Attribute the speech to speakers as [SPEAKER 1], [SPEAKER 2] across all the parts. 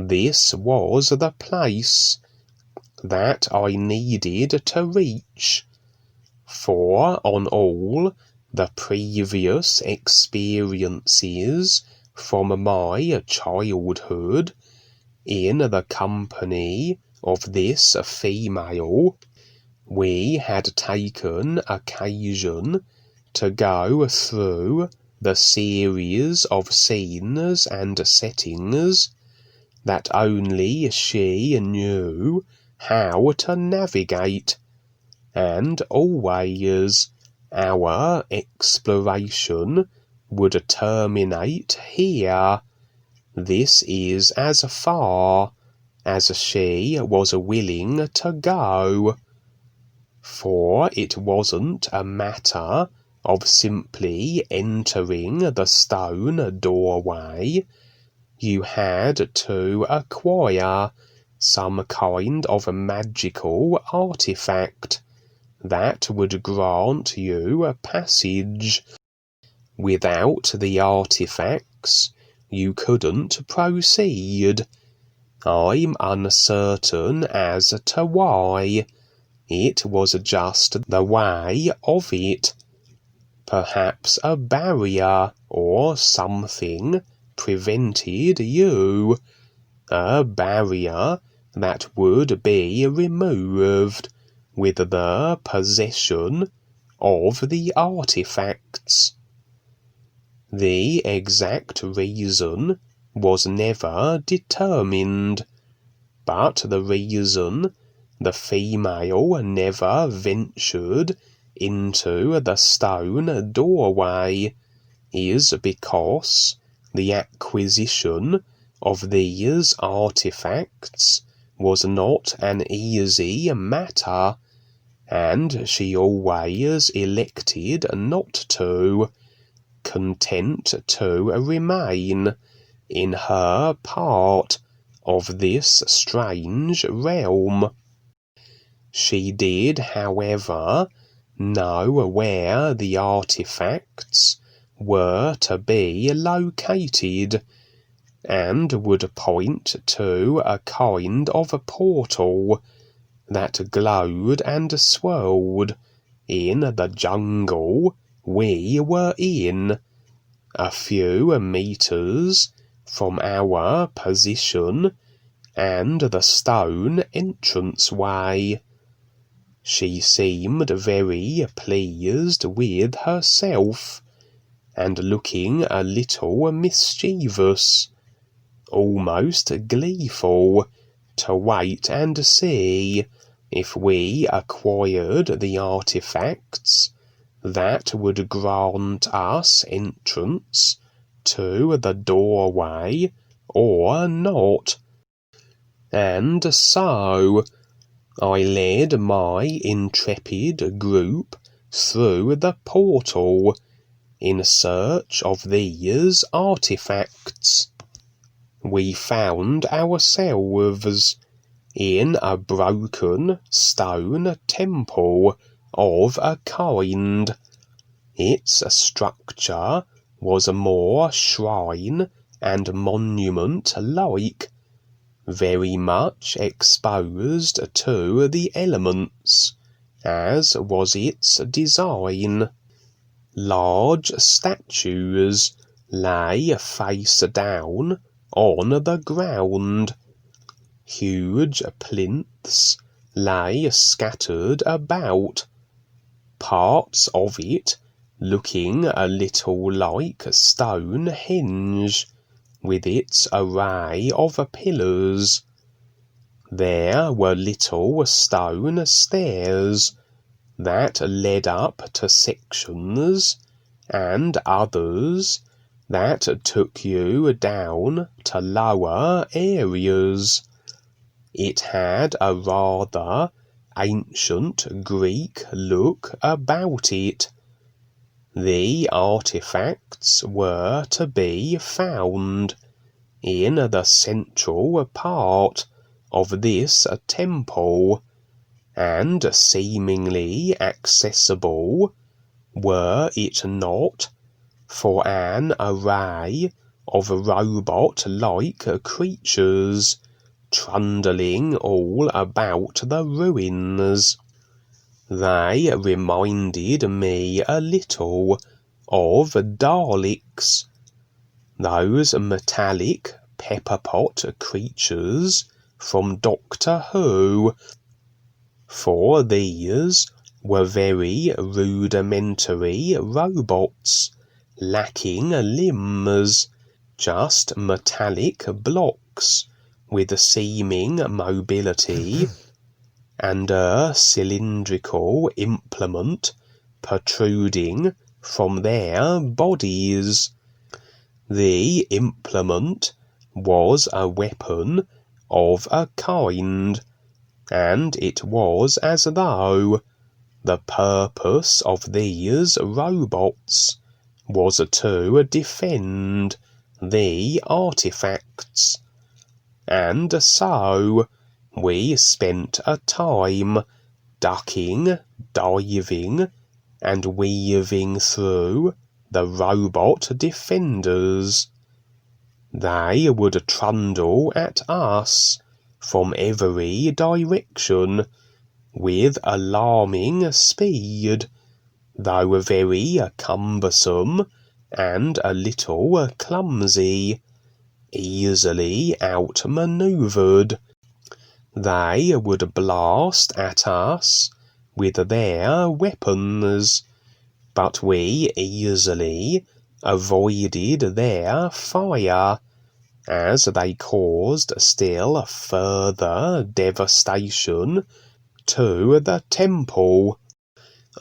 [SPEAKER 1] this was the place that I needed to reach, for on all the previous experiences from my childhood in the company of this female, we had taken occasion to go through the series of scenes and settings that only she knew how to navigate, and always our exploration would terminate here. This is as far as she was willing to go, for it wasn't a matter of simply entering the stone doorway. You had to acquire some kind of magical artefact that would grant you a passage. Without the artifacts, you couldn't proceed. I'm uncertain as to why. It was just the way of it. Perhaps a barrier or something prevented you. A barrier that would be removed with the possession of the artifacts. The exact reason was never determined, but the reason the female never ventured into the stone doorway is because the acquisition of these artifacts was not an easy matter, and she always elected not to, content to remain in her part of this strange realm. She did, however, know where the artifacts were to be located, and would point to a kind of a portal that glowed and swirled in the jungle we were in, a few meters from our position and the stone entranceway. She seemed very pleased with herself, and looking a little mischievous, almost gleeful, to wait and see if we acquired the artifacts that would grant us entrance to the doorway or not. And so I led my intrepid group through the portal in search of these artifacts. We found ourselves in a broken stone temple of a kind. Its structure was more shrine and monument-like, very much exposed to the elements, as was its design. Large statues lay face down on the ground. Huge plinths lay scattered about, parts of it looking a little like Stonehenge, with its array of pillars. There were little stone stairs that led up to sections, and others that took you down to lower areas. It had a rather ancient Greek look about it. The artifacts were to be found in the central part of this temple, and seemingly accessible, were it not for an array of robot-like creatures, trundling all about the ruins. They reminded me a little of Daleks, those metallic pepperpot creatures from Doctor Who, for these were very rudimentary robots, lacking limbs, just metallic blocks with seeming mobility, and a cylindrical implement protruding from their bodies. The implement was a weapon of a kind, and it was as though the purpose of these robots was to defend the artifacts. And so we spent a time ducking, diving, and weaving through the robot defenders. They would trundle at us from every direction with alarming speed, though very cumbersome and a little clumsy, easily outmanoeuvred. They would blast at us with their weapons, but we easily avoided their fire, as they caused still further devastation to the temple.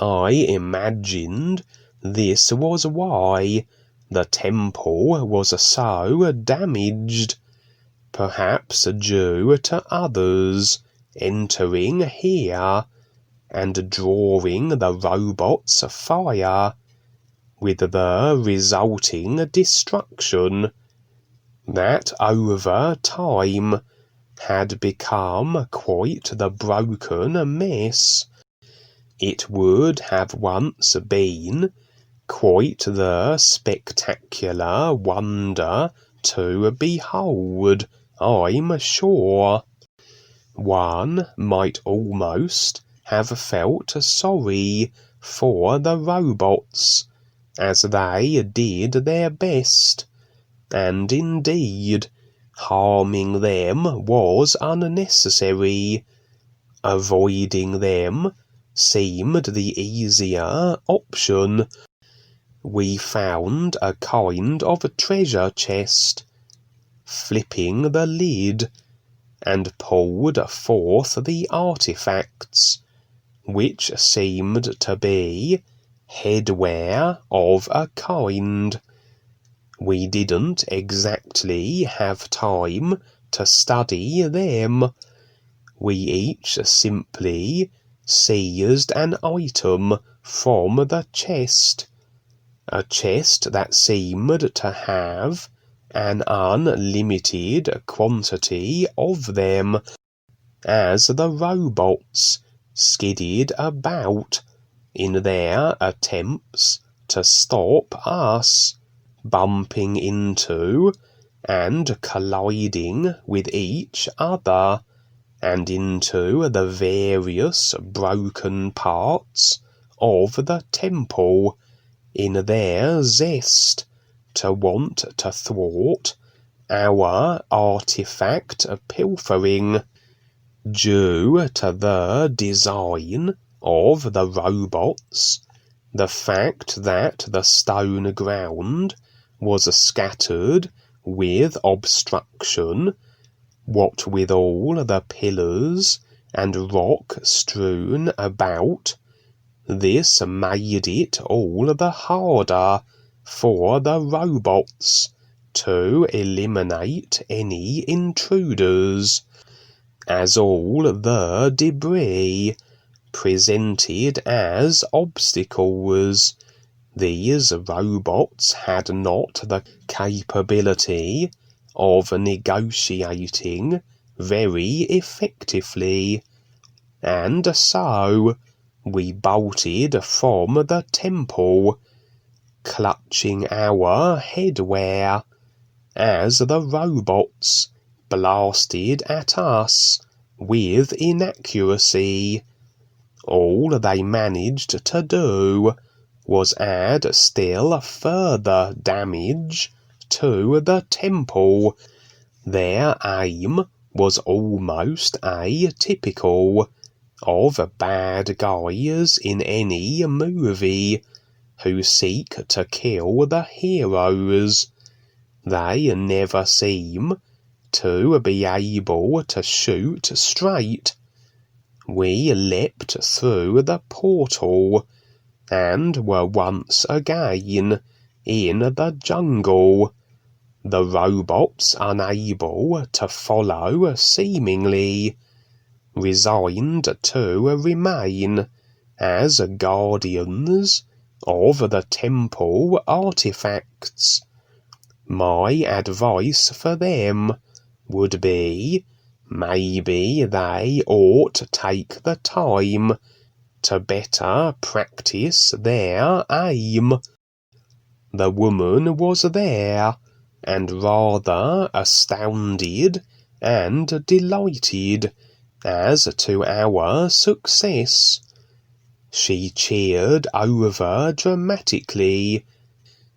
[SPEAKER 1] I imagined this was why the temple was so damaged, perhaps due to others entering here and drawing the robot's fire, with the resulting destruction that over time had become quite the broken mess. It would have once been quite the spectacular wonder to behold, I'm sure. One might almost have felt sorry for the robots, as they did their best, and indeed harming them was unnecessary. Avoiding them seemed the easier option. We found a kind of treasure chest, flipping the lid, and pulled forth the artifacts, which seemed to be headwear of a kind. We didn't exactly have time to study them. We each simply seized an item from the chest, a chest that seemed to have an unlimited quantity of them, as the robots skidded about in their attempts to stop us, bumping into and colliding with each other and into the various broken parts of the temple in their zest to want to thwart our artifact pilfering. Due to the design of the robots, the fact that the stone ground was scattered with obstruction, what with all the pillars and rock strewn about, this made it all the harder for the robots to eliminate any intruders, as all the debris presented as obstacles. These robots had not the capability of negotiating very effectively, and so we bolted from the temple, clutching our headwear, as the robots blasted at us with inaccuracy. All they managed to do was add still further damage to the temple. Their aim was almost atypical of bad guys in any movie who seek to kill the heroes. They never seem to be able to shoot straight. We leapt through the portal and were once again in the jungle, the robots unable to follow seemingly, resigned to remain as guardians of the temple artifacts. My advice for them would be, maybe they ought to take the time to better practice their aim. The woman was there, and rather astounded and delighted as to our success. She cheered over dramatically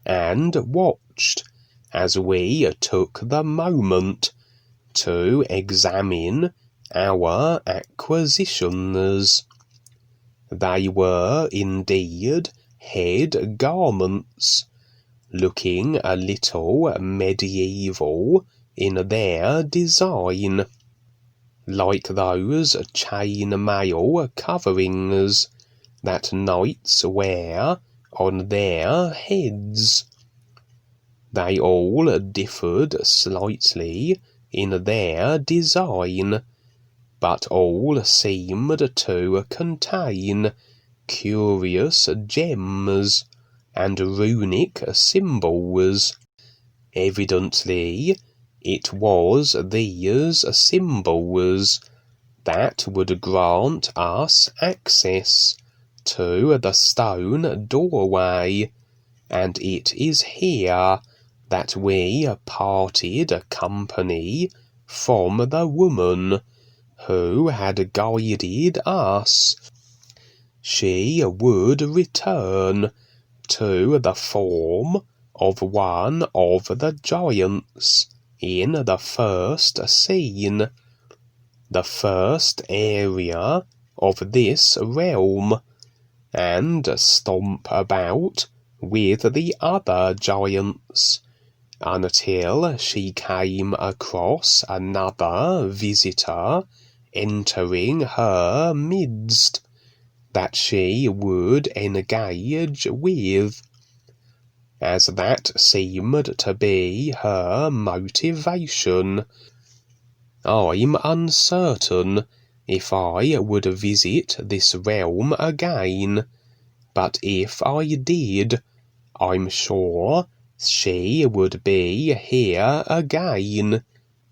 [SPEAKER 1] and watched as we took the moment to examine our acquisitions. They were indeed head garments, looking a little medieval in their design, like those chain-mail coverings that knights wear on their heads. They all differed slightly in their design, but all seemed to contain curious gems and runic symbols. Evidently, it was these symbols that would grant us access to the stone doorway, and it is here that we parted company from the woman who had guided us. She would return to the form of one of the giants in the first scene, the first area of this realm, and stomp about with the other giants until she came across another visitor entering her midst that she would engage with, as that seemed to be her motivation. I'm uncertain if I would visit this realm again, but if I did, I'm sure she would be here again,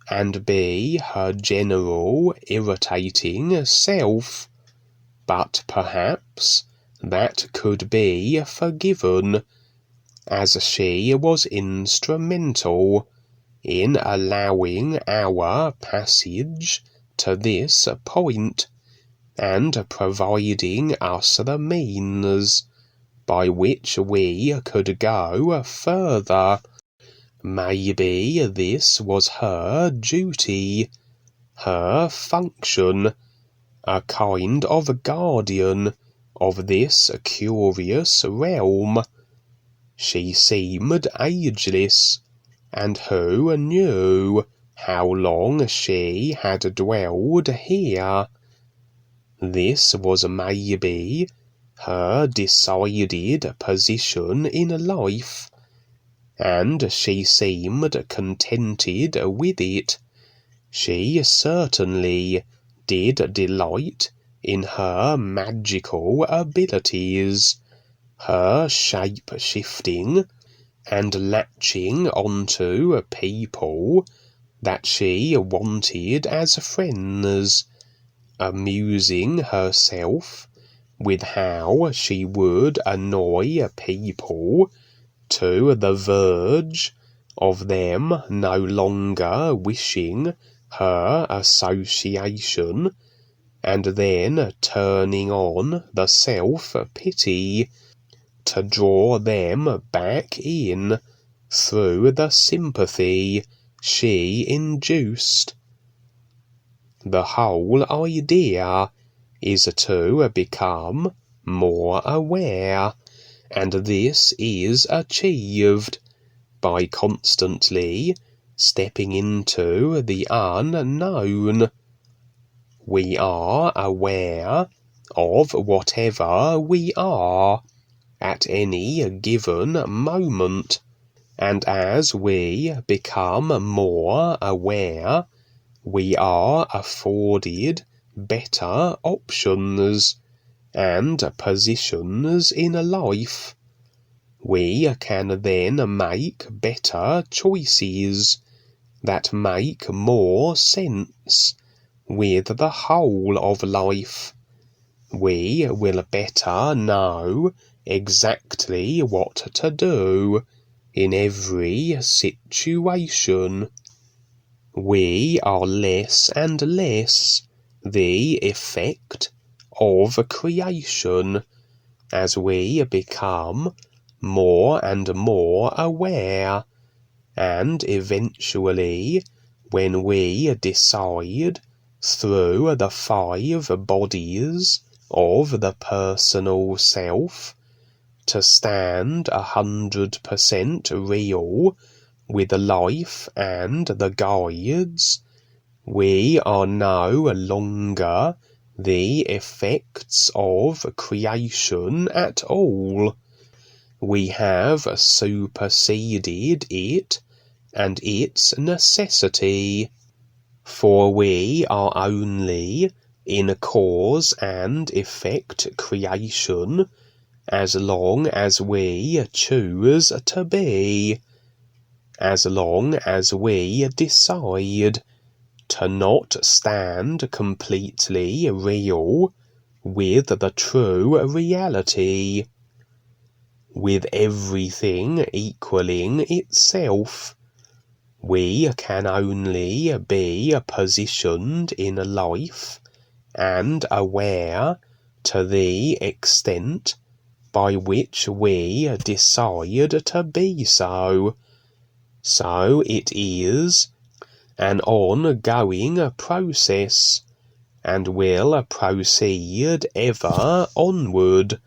[SPEAKER 1] and be her general irritating self. But perhaps that could be forgiven, as she was instrumental in allowing our passage to this point, and providing us the means by which we could go further. Maybe this was her duty, her function, a kind of guardian of this curious realm. She seemed ageless, and who knew how long she had dwelled here? This was maybe her decided position in life, and she seemed contented with it. She certainly did delight in her magical abilities, her shape-shifting, and latching onto people that she wanted as friends, amusing herself with how she would annoy people to the verge of them no longer wishing her association, and then turning on the self-pity to draw them back in through the sympathy she induced. The whole idea is to become more aware, and this is achieved by constantly stepping into the unknown. We are aware of whatever we are at any given moment, and as we become more aware, we are afforded better options and positions in life. We can then make better choices that make more sense with the whole of life. We will better know exactly what to do in every situation. We are less and less the effect of creation as we become more and more aware, and eventually, when we decide through the 5 bodies of the personal self to stand 100% real with life and the guides, we are no longer the effects of creation at all. We have superseded it and its necessity, for we are only in cause and effect creation as long as we choose to be, as long as we decide to not stand completely real with the true reality, with everything equaling itself. We can only be positioned in life and aware to the extent by which we decide to be so. So it is an ongoing process, and will proceed ever onward,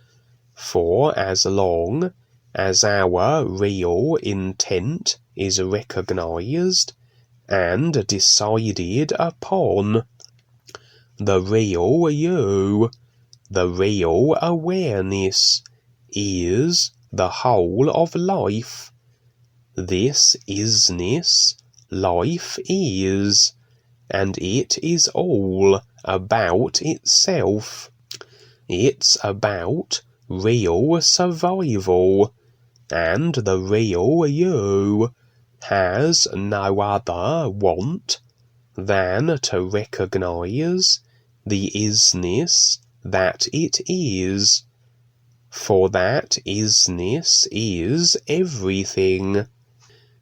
[SPEAKER 1] for as long as our real intent is recognized and decided upon, the real you, the real awareness, is the whole of life. This isness life is, and it is all about itself. It's about real survival, and the real you has no other want than to recognize the isness that it is, for that isness is everything.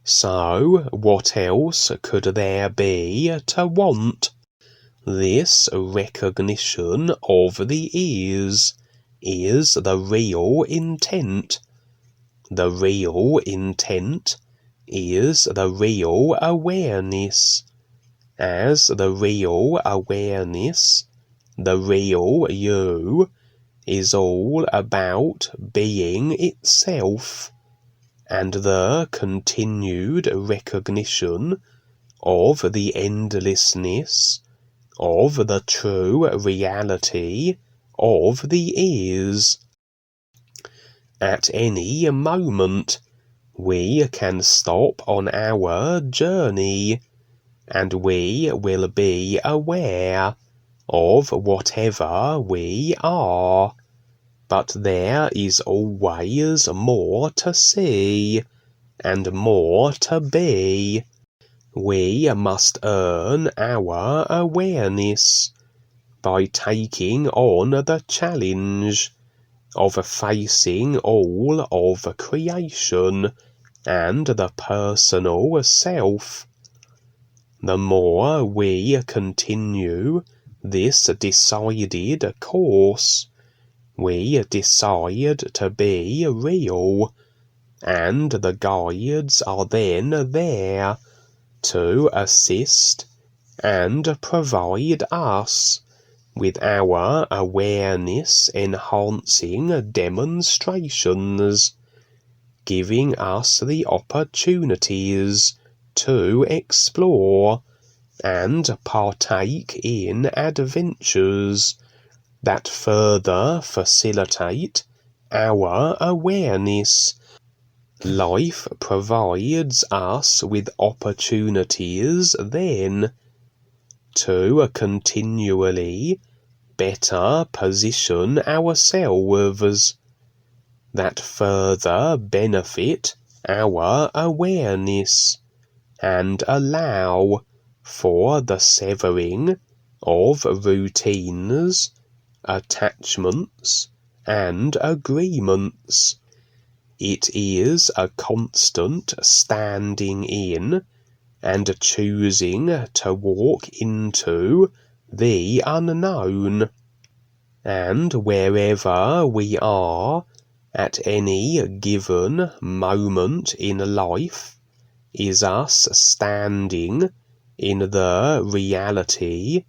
[SPEAKER 1] So what else could there be to want? This recognition of the is the real intent. The real intent is the real awareness. As the real awareness, the real you is all about being itself, and the continued recognition of the endlessness of the true reality of the is. At any moment, we can stop on our journey, and we will be aware of whatever we are. But there is always more to see, and more to be. We must earn our awareness by taking on the challenge of facing all of creation and the personal self. The more we continue this decided course, we decide to be real, and the guides are then there to assist and provide us with our awareness-enhancing demonstrations, giving us the opportunities to explore and partake in adventures that further facilitate our awareness. Life provides us with opportunities then to continually better position ourselves that further benefit our awareness and allow for the severing of routines, attachments, and agreements. It is a constant standing in and choosing to walk into the unknown. And wherever we are at any given moment in life is us standing in the reality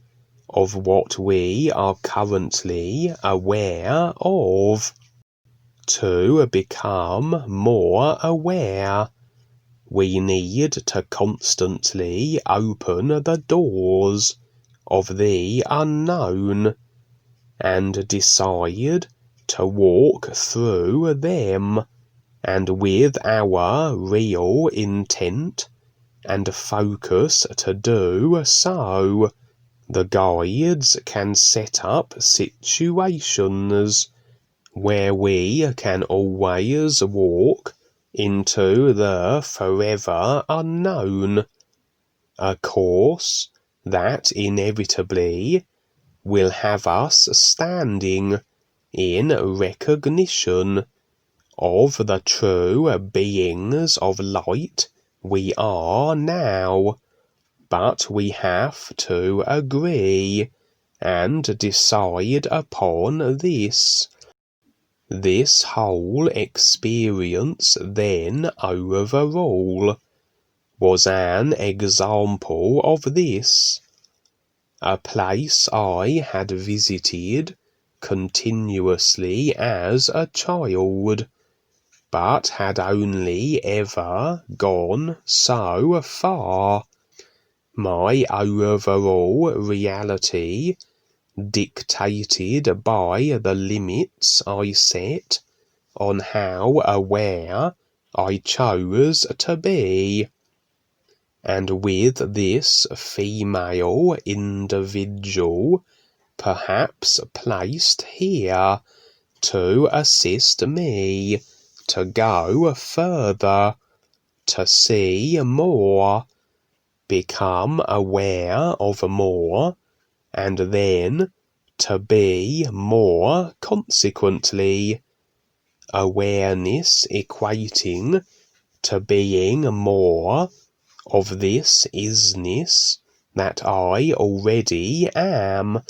[SPEAKER 1] of what we are currently aware of. To become more aware, we need to constantly open the doors of the unknown and decide to walk through them, and with our real intent and focus to do so, the guides can set up situations where we can always walk into the forever unknown, a course that inevitably will have us standing in recognition of the true beings of light we are now, but we have to agree and decide upon this. This whole experience then overall was an example of this, a place I had visited continuously as a child, but had only ever gone so far. My overall reality dictated by the limits I set on how aware I chose to be. And with this female individual perhaps placed here to assist me to go further, to see more, become aware of more, and then to be more consequently, awareness equating to being more of this isness that I already am.